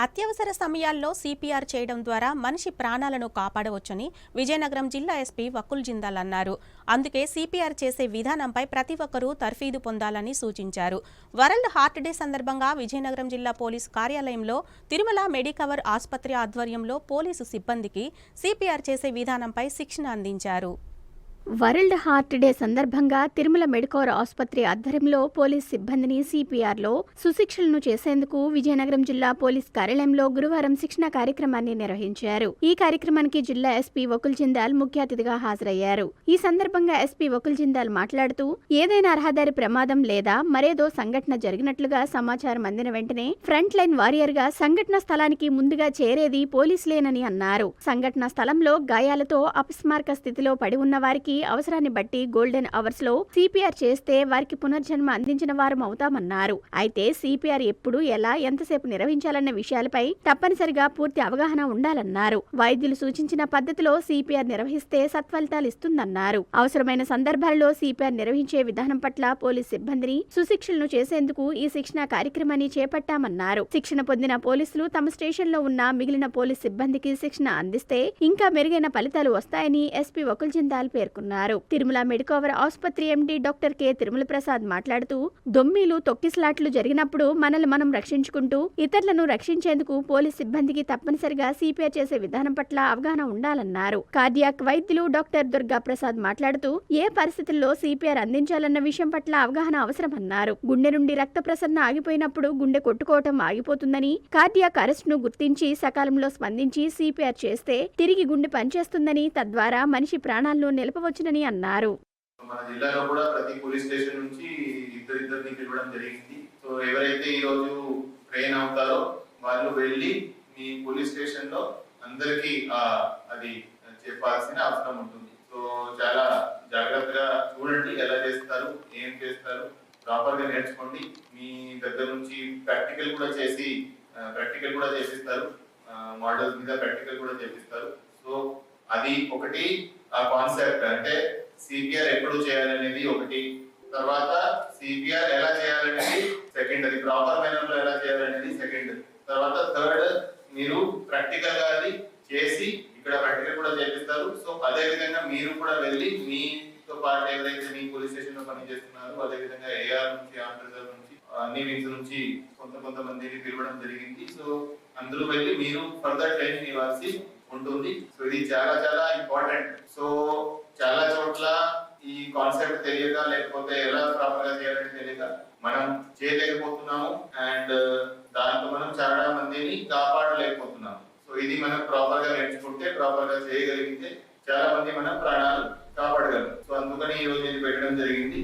అత్యవసర సమయాల్లో సిపిఆర్ చేయడం ద్వారా మనిషి ప్రాణాలను కాపాడవచ్చని విజయనగరం జిల్లా ఎస్పీ వకుల్ జిందాల్ అన్నారు. అందుకే సిపిఆర్ చేసే విధానంపై ప్రతి ఒక్కరూ తర్ఫీదు పొందాలని సూచించారు. వరల్డ్ హార్ట్ డే సందర్భంగా విజయనగరం జిల్లా పోలీసు కార్యాలయంలో తిరుమల మెడికవర్ ఆసుపత్రి ఆధ్వర్యంలో పోలీసు సిబ్బందికి సిపిఆర్ చేసే విధానంపై శిక్షణ అందించారు. వరల్డ్ హార్ట్ డే సందర్భంగా తిరుమల మెడికవర్ ఆసుపత్రి ఆధ్వర్యంలో పోలీస్ సిబ్బందిని సిపిఆర్లో సుశిక్షణను చేసేందుకు విజయనగరం జిల్లా పోలీస్ కార్యాలయంలో గురువారం శిక్షణ కార్యక్రమాన్ని నిర్వహించారు. ఈ కార్యక్రమానికి జిల్లా ఎస్పీ వకుల్ జిందాల్ ముఖ్య అతిథిగా హాజరయ్యారు. ఈ సందర్భంగా ఎస్పీ వకుల్ జిందాల్ మాట్లాడుతూ ఏదైనా రహదారి ప్రమాదం లేదా మరేదో సంఘటన జరిగినట్లుగా సమాచారం అందిన వెంటనే ఫ్రంట్ లైన్ వారియర్ గా సంఘటన స్థలానికి ముందుగా చేరేది పోలీసులేనని అన్నారు. సంఘటన స్థలంలో గాయాలతో అపస్మారక స్థితిలో పడి ఉన్న వారికి అవసరాన్ని బట్టి గోల్డెన్ అవర్స్ లో సిపిఆర్ చేస్తే వారికి పునర్జన్మ అందించిన వారం అవుతామన్నారు. అయితే సిపిఆర్ ఎప్పుడు ఎలా ఎంతసేపు నిర్వహించాలన్న విషయాలపై తప్పనిసరిగా పూర్తి అవగాహన ఉండాలన్నారు. వైద్యులు సూచించిన పద్ధతిలో సిపిఆర్ నిర్వహిస్తే సత్ఫలితాలు ఇస్తుందన్నారు. అవసరమైన సందర్భాల్లో సిపిఆర్ నిర్వహించే విధానం పట్ల పోలీస్ సిబ్బందిని సుశిక్షణను చేసేందుకు ఈ శిక్షణ కార్యక్రమాన్ని చేపట్టామన్నారు. శిక్షణ పొందిన పోలీసులు తమ స్టేషన్లో ఉన్న మిగిలిన పోలీస్ సిబ్బందికి శిక్షణ అందిస్తే ఇంకా మెరుగైన ఫలితాలు వస్తాయని ఎస్పీ వకుల్ జిందాల్ పేర్కొన్నారు. తిరుమల మెడికవర్ ఆసుపత్రి MD doctor K Tirumala Prasad మాట్లాడుతూ దొమ్మీలు తొక్కిసలాట్లు జరిగినప్పుడు మనల్ని మనం రక్షించుకుంటూ ఇతరులను రక్షించేందుకు పోలీస్ సిబ్బందికి తప్పనిసరిగా సిపిఆర్ చేసే విధానం పట్ల అవగాహన ఉండాలన్నారు. కార్డియాక్ వైద్యులు డాక్టర్ దుర్గా ప్రసాద్ మాట్లాడుతూ ఏ పరిస్థితుల్లో సిపిఆర్ అందించాలన్న విషయం పట్ల అవగాహన అవసరమన్నారు. గుండె నుండి రక్త ప్రసరణ ఆగిపోయినప్పుడు గుండె కొట్టుకోవటం ఆగిపోతుందని, కార్డియాక్ అరెస్ట్ ను గుర్తించి సకాలంలో స్పందించి సిపిఆర్ చేస్తే తిరిగి గుండె పనిచేస్తుందని, తద్వారా మనిషి ప్రాణాలను నిలపవచ్చునని అన్నారు. మన జిల్లాలో కూడా ప్రతి పోలీస్ స్టేషన్ నుంచి ఇద్దరిని పిలవడం జరిగింది. సో ఎవరైతే ఈ రోజు ట్రైన్ అవుతారో వాళ్ళు వెళ్ళి మీ పోలీస్ స్టేషన్ లో అందరికీ అది చెప్పాల్సిన అవసరం ఉంటుంది. సో చాలా జాగ్రత్తగా చూడండి, ఎలా చేస్తారు, ఏం చేస్తారు, ప్రాపర్ గా నేర్చుకోండి. మీ దగ్గర నుంచి ప్రాక్టికల్ కూడా చేపిస్తారు, మోడల్స్ మీద ప్రాక్టికల్ కూడా చేపిస్తారు. సో అది ఒకటి, ఆ కాన్సెప్ట్ అంటే సిపిఆర్ ఎప్పుడు చేయాలనేది ఒకటి, తర్వాత సిపిఆర్ ఎలా చేయాలనేది సెకండ్, అది ప్రాపర్ మేనర్ లో ఎలా చేయాలనేది సెకండ్, తర్వాత థర్డ్ మీరు ప్రాక్టికల్ గా అది చేసి ఇక్కడ ప్రాక్టికల్ కూడా చేపిస్తారు. సో అదే విధంగా మీరు కూడా వెళ్ళి మీతో పాటు ఎవరైతే మీ పోలీస్ స్టేషన్ లో పని చేస్తున్నారు, అదే విధంగా ఏఆర్ నుంచి, ఆర్ట్ రిజర్వ్ నుంచి, అన్ని వింగ్స్ నుంచి కొంతమందిని పిలవడం జరిగింది. సో అందులో వెళ్ళి మీరు ఫర్దర్ ట్రైనింగ్ ఇవ్వాల్సి ఉంటుంది. సో ఇది చాలా చాలా ఇంపార్టెంట్. సో చాలా చోట్ల ఈ కాన్సెప్ట్ తెలియక, లేకపోతే ఎలా ప్రాపర్ గా చేయాలని తెలియక మనం చేయలేకపోతున్నాము, అండ్ దాంతో మనం చాలా మందిని కాపాడలేకపోతున్నాము. సో ఇది మనం ప్రాపర్ గా నేర్చుకుంటే, ప్రాపర్ గా చేయగలిగితే చాలా మంది మనం ప్రాణాలు కాపాడగలం. సో అందుకని ఈ రోజు ఇది పెట్టడం జరిగింది.